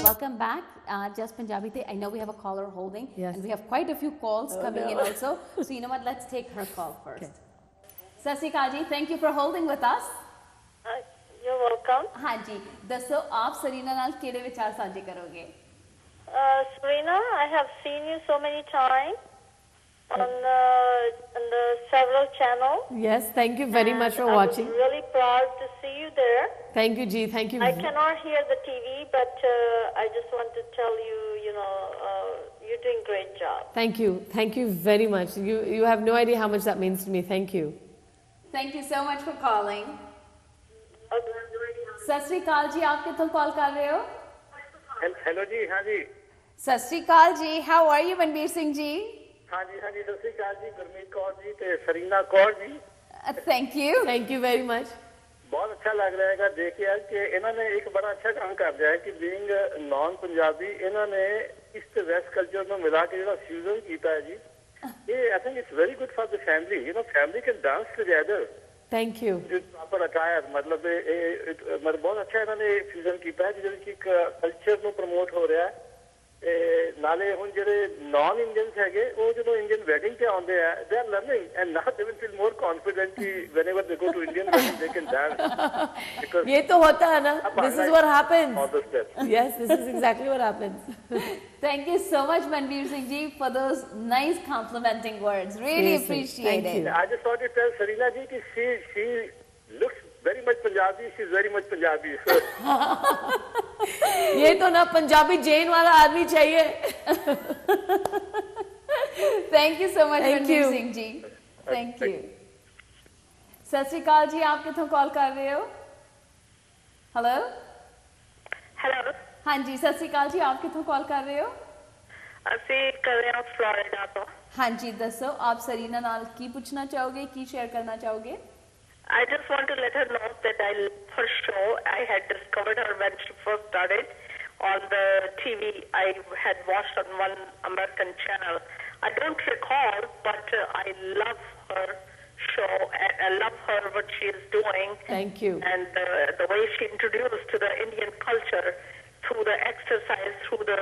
Welcome back. Just Punjabi Te. I know we have a caller holding, Yes. and we have quite a few calls coming in also. So you know what? Let's take her call first. Okay. Sat Sri Akal ji, thank you for holding with us. You're welcome. हाँ जी, दसो आप Serena नाल केड़े विचार साझे करोगे? Serena, I have seen you so many times on the several channels. Yes, thank you very much for I watching. was really proud to see you there. Thank you, Ji. Thank you. I cannot hear the TV, but I just want to tell you, you're doing a great job. Thank you. Thank you very much. You have no idea how much that means to me. Thank you. Thank you so much for calling. सत श्री अकाल जी, आप कितों call कर रहे हो? Hello जी, हाँ जी। सत श्री अकाल जी, how are you Manveer Singh ji? हाँ जी, सत श्री अकाल जी, गुरमीत कौर जी ते Sarina Kaur ji. Thank you. Thank you very much. बहुत अच्छा लग रहा है देख के यार कि इन्होंने एक बड़ा अच्छा काम कर दिया है कि बीइंग नॉन पंजाबी इन्होंने ईस्ट वेस्ट कल्चर में मिला के जो फ्यूजन किया है जी, ये I think it's very good for the family. Family can dance together. Thank you. Proper attire मतलब बहुत अच्छा इन्होंने फ्यूजन किया है जिहदे कि कल्चर ਨੂੰ ਪ੍ਰਮੋਟ ਹੋ ਰਿਹਾ ਹੈ। ਨਾਲੇ ਹੁਣ ਜਿਹੜੇ ਨਾਨ ਇੰਡੀਅਨਸ ਹੈਗੇ ਉਹ ਜਦੋਂ ਇੰਡੀਅਨ ਵੈਡਿੰਗ ਤੇ ਆਉਂਦੇ ਆ they are learning and now they will feel more confident ਕਿ whenever they go to Indian wedding they can dance because ये तो होता है ना. This is what happens. all the steps. Yes, this is exactly what happens. Thank you so much, Manveer Singh ji, for those nice complimenting words. Really Seriously, appreciate thank it. you. I just want to tell Sarina ji कि she looks very much Punjabi, she's very much Punjabi. ये तो ना पंजाबी जैन वाला आदमी चाहिए. Thank you so much, Thank Manveer you. Singh ji. Thank you. सत श्री अकाल जी, आप कितों कॉल कर रहे हो? हेलो? Hello. हाँ जी, सत श्री अकाल जी, आप कितों कॉल कर रहे हो? ਅਸੀਂ ਕਰ ਰਹੇ ਹਾਂ ਫਲੋਰੀਡਾ ਤੋਂ। हाँ जी, दसो आप सरीना नाल की पूछना चाहोगे, की शेयर करना चाहोगे? I just want to let her know that I love her show. I had discovered her when she first started on the TV. I had watched on one American channel. I don't recall, but I love her show and I love her what she is doing. Thank you. And the way she introduced to the Indian culture through the exercise, through the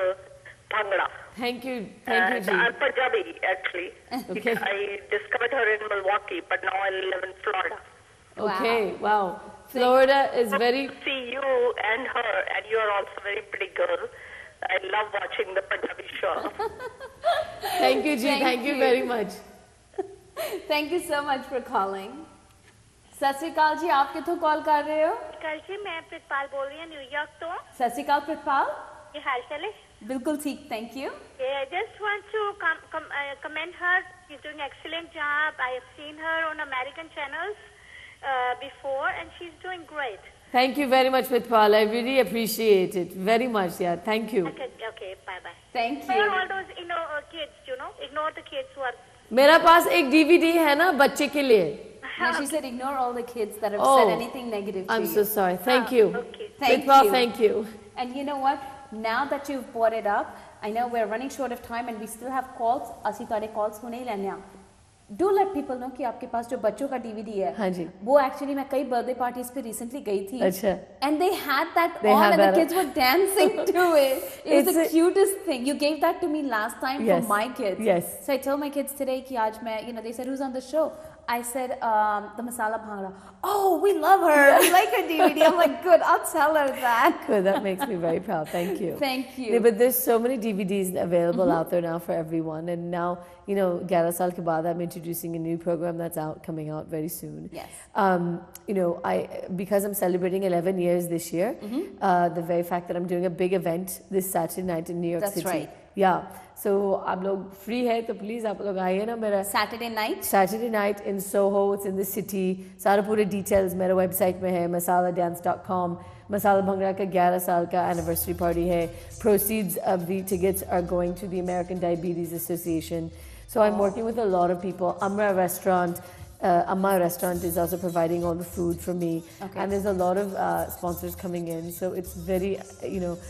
bhangra. Thank you. Thank you, Ji. I'm Punjabi actually. Okay. I discovered her in Milwaukee, but now I live in Florida. Okay. Wow. Florida is very. See you and her, and you are also very pretty girl. I love watching the Punjabi show. Thank you, Ji. Thank Thank you you. very much. Thank you so much for calling. सत श्री अकाल जी, आप कितों call कर रहे हो? कल जी मैं प्रितपाल बोल रही हूँ न्यूयॉर्क तो। सत श्री अकाल प्रितपाल। ये हाल चाल है? बिल्कुल ठीक, thank you. I just want to commend her. She's doing an excellent job. I have seen her on American channels before, and she's doing great. Thank you very much, Mitpal. I really appreciate it very much. Yeah, thank you. Okay, bye bye. Thank For you. all those kids, ignore the kids who are. मेरा पास एक DVD है ना बच्चे के लिए. No, she said ignore all the kids that have Oh, said anything negative to I'm you. so sorry. Thank you. Okay. Thank Mitpal, you. thank you. And you know what? Now that you've brought it up, I know we're running short of time and we still have calls. ਅਸੀਂ ਤੁਹਾਡੇ calls ਹੁਣੇ ਹੀ ਲੈਣੇ ਆ. Do let people know कि आपके पास जो बच्चों का DVD है, हाँ जी. वो actually मैं कई birthday parties पे recently गई थी. अच्छा. And they had that They on had and the that. kids were dancing to it. It was It's the a- cutest thing. You gave that to me last time Yes. for my kids. Yes. So I told my kids today कि आज मैं, they said who's on the show? I said the Masala Bhangra. Oh, we love her. We like her DVD. I'm like, good. I'll tell her that. Good. That makes me very proud. Thank you. Thank you. Yeah, but there's so many DVDs available out there now for everyone. And now, 11 saal ke baad, I'm introducing a new program that's coming out very soon. Yes. Because I'm celebrating 11 years this year, the very fact that I'm doing a big event this Saturday night in New York That's City. right. Yeah. So, आप लोग free है तो please आप लोग आइए ना मेरा Saturday night. Saturday night in Soho. It's in the city. सारा पूरे details मेरे website में है masaladance.com. Masala Bhangra का 11 साल का anniversary party है. Proceeds of the tickets are going to the American Diabetes Association. So I'm working with a lot of people. Amma restaurant is also providing all the food for me. Okay. And there's a lot of sponsors coming in. So it's very,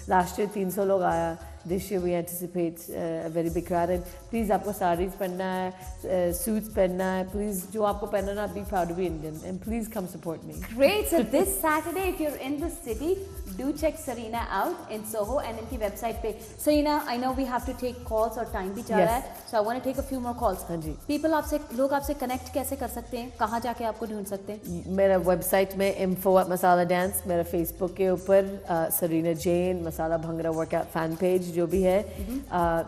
last year 300 log आया. this year we anticipate a very big crowd. And please, आपको sarees पहनना है, suits पहनना है. Please, जो आपको पहनना है, be proud to be Indian, and please come support me. Great. So this Saturday, if you're in the city, do check Sarina out in Soho and इनकी website पे. Sarina, I know we have to take calls और time भी जा रहा है, so I want to take a few more calls. हाँ जी. People लोग आपसे connect कैसे कर सकते हैं? कहाँ जाके आपको ढूंढ सकते हैं? मेरा website में info@masala dance, मेरा Facebook के ऊपर Sarina Jain, Masala Bhangra workout fan page जो भी है.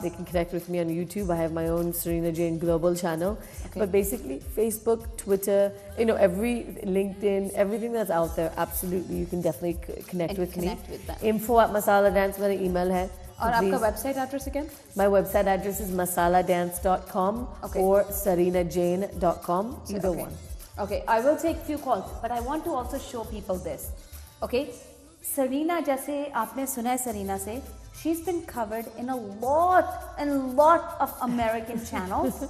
They can connect with me on YouTube. I have my own Sarina Jain global channel. Okay. But basically, Facebook, Twitter, every LinkedIn, everything that's out there, absolutely, you can definitely connect with me. With them. info@masala dance मेरा email है. और आपका website address again? My website address is masaladance.com or sarinajain.com, either one. Okay, I will take few calls, but I want to also show people this. Okay, Sarina, जैसे आपने सुना है Sarina से, she's been covered in a lot of American channels,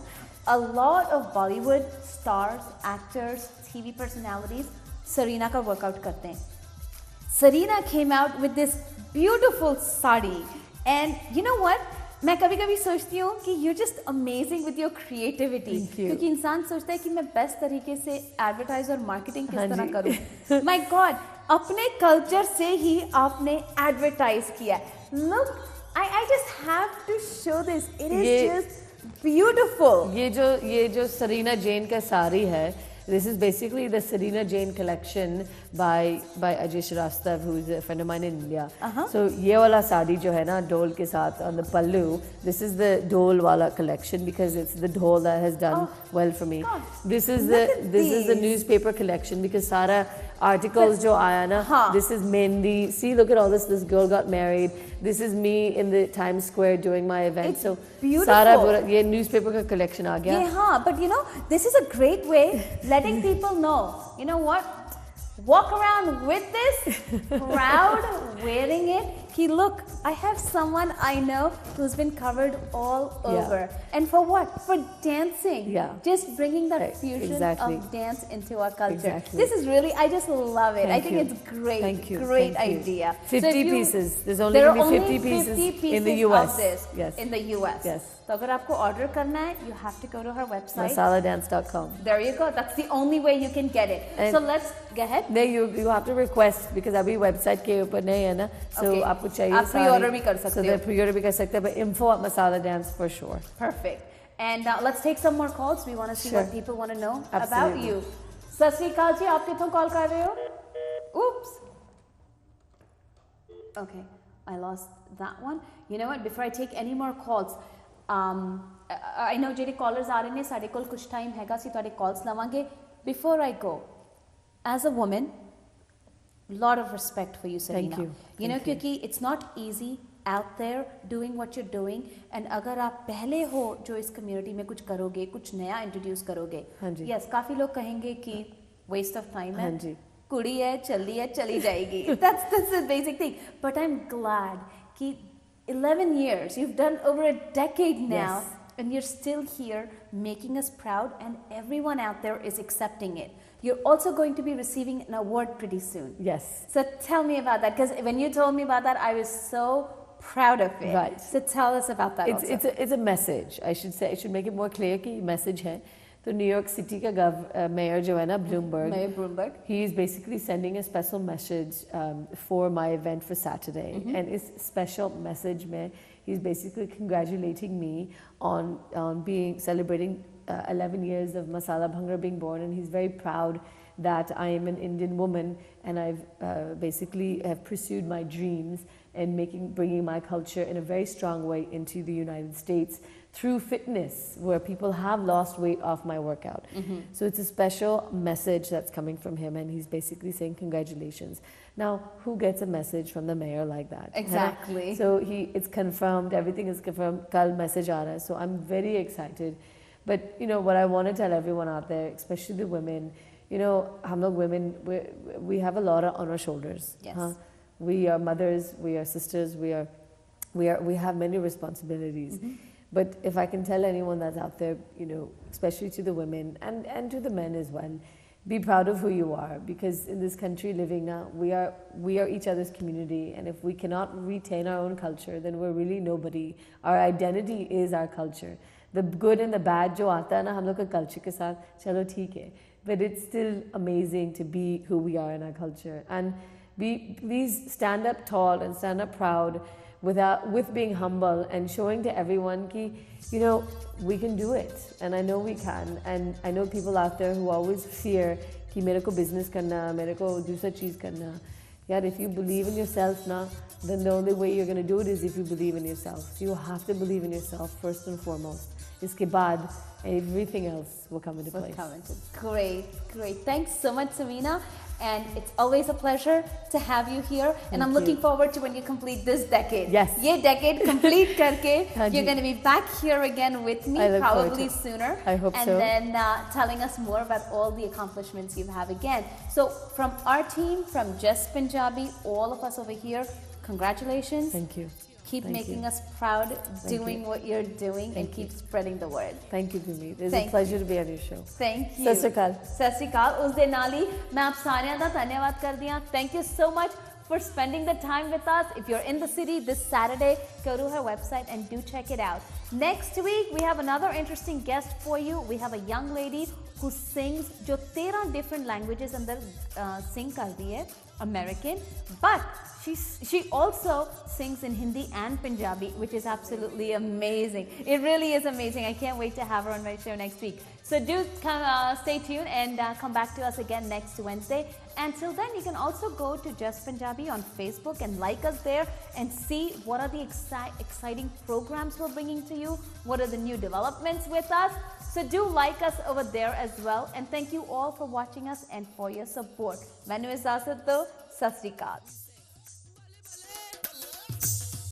a lot of Bollywood stars, actors, TV personalities. Sarina का workout करते हैं. Sarina came out with this beautiful sari, and you know what? मैं कभी-कभी सोचती हूँ कि you're just amazing with your creativity. Thank you. क्योंकि इंसान सोचता है कि मैं बेस्ट तरीके से एडवर्टाइज और मार्केटिंग किस हाँ तरह जी. करूँ. My God, अपने कल्चर से ही आपने एडवर्टाइज किया. Look, I just have to show this. It is just beautiful. ये जो Sarina Jain का साड़ी है, this is basically the Sarina Jain collection by Ajay Shrestha, who is a friend of mine in India. So ये वाला साड़ी जो है ना डोल के साथ on the pallu, this is the dole wala collection because it's the dole that has done well for me. God, This is look the at newspaper collection because सारा articles जो आया ना, हाँ. this is Mendi. See, look at all this. This girl got married. This is me in the Times Square doing my event. It's so beautiful. सारा ये newspaper का collection आ गया. Yeah, हाँ, but this is a great way letting people know. You know what? Walk around with this, proud, wearing it. Ki look, I have someone I know who's been covered all over. And for what? For dancing. Yeah. Just bringing that Right, fusion exactly. of dance into our culture. Exactly. This is really, I just love it. I Thank think you. it's great. Thank you. Great Thank you. idea. 50 if you- pieces. There's only there going are to be only 50 pieces in the pieces US. of this Yes. in the US. Yes. So अगर आपको order करना है, you have to go to her website. Masaladance.com. There you go. That's the only way you can get it. And- So let's go ahead. नहीं, you have to request because अभी website के ऊपर नहीं है ना, so Okay. आपको चाहिए आप pre-order भी कर सकते so हो. they pre-order भी कर सकते हैं, but info@masaladance for sure. Perfect. And let's take some more calls. We want to see Sure. what people want to know about Absolutely. you. सत श्री अकाल जी, आप कितों कॉल कर रहे हो? Oops. Okay, I lost that one. You know what? Before I take any more calls, I know ਜਿਹੜੇ callers ਆ ਰਹੇ ਨੇ, ਸਾਡੇ ਕੋਲ ਕੁਝ time ਹੈਗਾ ਸੀ ਤੁਹਾਡੇ calls ਲਵਾਂਗੇ. Before I go, as a woman, lot of respect for you, Sarina. you. You know, Thank you. क्योंकि it's not easy out there doing what you're doing, and अगर आप पहले हो जो इस community में कुछ करोगे, कुछ नया introduce करोगे, हाँ जी. yes, काफी लोग कहेंगे कि waste of time है, हाँ जी. कुड़ी है, चली जाएगी. That's the basic thing. But I'm glad कि 11 years, you've done over a decade now, Yes. and you're still here making us proud, and everyone out there is accepting it. You're also going to be receiving an award pretty soon. Yes. So tell me about that, because when you told me about that, I was so proud of it. Right. So tell us about that also. It's a message. I should say, I should make it more clear कि message है. तो New York City का mayor जो है ना, Bloomberg, Mayor Bloomberg. he is basically sending a special message for my event for Saturday. And his special message में, he's basically congratulating me on celebrating 11 years of Masala Bhangra being born, and he's very proud that I am an Indian woman, and I've basically have pursued my dreams and bringing my culture in a very strong way into the United States through fitness, where people have lost weight off my workout. So it's a special message that's coming from him, and he's basically saying congratulations. Now, who gets a message from the mayor like that? Exactly. So it's confirmed, everything is confirmed, kal message aa raha hai. So I'm very excited. But what I want to tell everyone out there, especially the women, hum log women, we have a lot on our shoulders. Yes. Huh? We are mothers, we are sisters, we have many responsibilities. But if I can tell anyone that's out there, especially to the women and to the men as well, be proud of who you are, because in this country living now, we are each other's community, and if we cannot retain our own culture, then we're really nobody. Our identity is our culture. The good and the bad जो आता है ना हम लोग का culture के साथ, चलो ठीक है, but it's still amazing to be who we are in our culture. And please stand up tall and stand up proud with being humble and showing to everyone ki, you know, we can do it, and I know we can. And I know people out there who always fear ki mere ko business karna, mere ko dusra cheez karna. Yeah, if you believe in yourself na, then the only way you're going to do it is if you believe in yourself. So you have to believe in yourself first and foremost. Iske baad, everything else will come into place. Great. Thanks so much, Sarina. And it's always a pleasure to have you here. And I'm looking forward to when you complete this decade. Yes. Ye decade complete karke, you're going to be back here again with me, probably sooner. I hope so. And then telling us more about all the accomplishments you have again. So from our team, from Just Punjabi, all of us over here, congratulations. Thank you. Keep making us proud, doing what you're doing, and keep spreading the word. Thank you, Bhumi. It's a pleasure to be on your show. Thank you. Sat Sri Akal. Sat Sri Akal. Us de naal hi main aap sareyan da dhanyawad kardi haan. Thank you so much for spending the time with us. If you're in the city this Saturday, go to her website and do check it out. Next week, we have another interesting guest for you. We have a young lady who sings jo 13 different languages andar sing kardi hai, American, but she also sings in Hindi and Punjabi, which is absolutely amazing. It really is amazing. I can't wait to have her on my show next week. So do stay tuned and come back to us again next Wednesday. Until then, you can also go to Just Punjabi on Facebook and like us there and see what are the exciting programs we're bringing to you, what are the new developments with us. So do like us over there as well. And thank you all for watching us and for your support. Manu Izazat do, Sat Sri Akal.